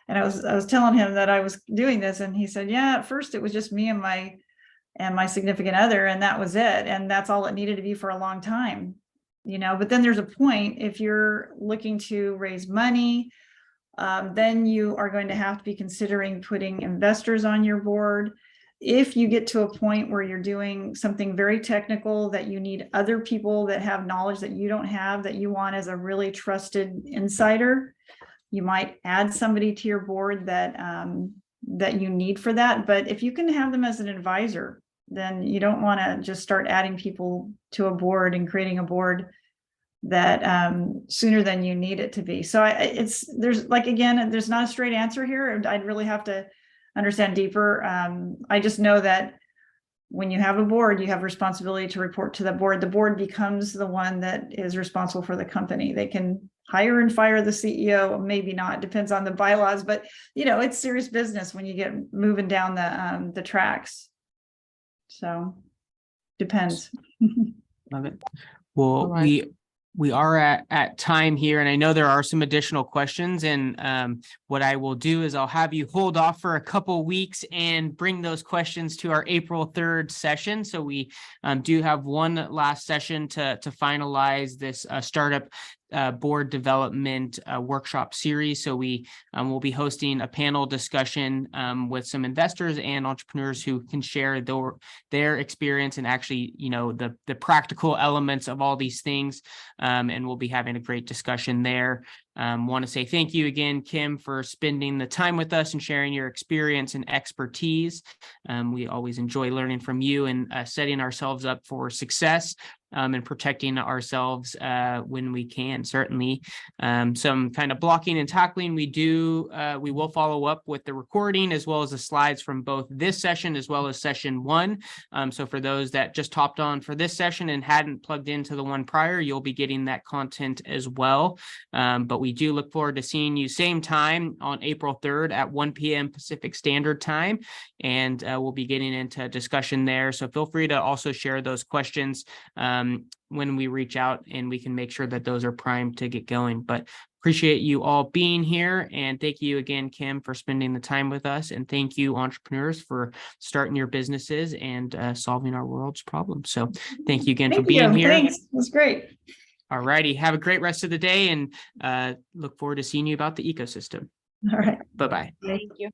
and I was telling him that I was doing this, and he said, "Yeah, at first it was just me and my significant other, and that was it, and that's all it needed to be for a long time." You know, but then there's a point, if you're looking to raise money, then you are going to have to be considering putting investors on your board. If you get to a point where you're doing something very technical that you need other people that have knowledge that you don't have, that you want as a really trusted insider, you might add somebody to your board that you need for that. But if you can have them as an advisor, then you don't want to just start adding people to a board and creating a board that sooner than you need it to be. So there's not a straight answer here. I'd really have to understand deeper. I just know that when you have a board, you have responsibility to report to the board. The board becomes the one that is responsible for the company. They can hire and fire the CEO, maybe not, depends on the bylaws, but you know, it's serious business when you get moving down the tracks. So depends. Love it. Well, Right. we are at time here, and I know there are some additional questions, and what I will do is I'll have you hold off for a couple weeks and bring those questions to our April 3rd session. So we do have one last session to finalize this startup board development workshop series. So we will be hosting a panel discussion with some investors and entrepreneurs who can share their experience and actually, you know, the practical elements of all these things. And we'll be having a great discussion there. Want to say thank you again, Kim, for spending the time with us and sharing your experience and expertise. We always enjoy learning from you and setting ourselves up for success. and protecting ourselves when we can. Certainly, some kind of blocking and tackling. We will follow up with the recording as well as the slides from both this session as well as session 1. So for those that just hopped on for this session and hadn't plugged into the one prior, you'll be getting that content as well. But we do look forward to seeing you same time on April 3rd at 1 p.m. Pacific Standard Time. And we'll be getting into discussion there. So feel free to also share those questions when we reach out, and we can make sure that those are primed to get going. But appreciate you all being here. And thank you again, Kim, for spending the time with us. And thank you, entrepreneurs, for starting your businesses and solving our world's problems. So thank you again for being here. Thanks. It was great. All righty. Have a great rest of the day, and look forward to seeing you about the ecosystem. All right. Bye-bye. Thank you.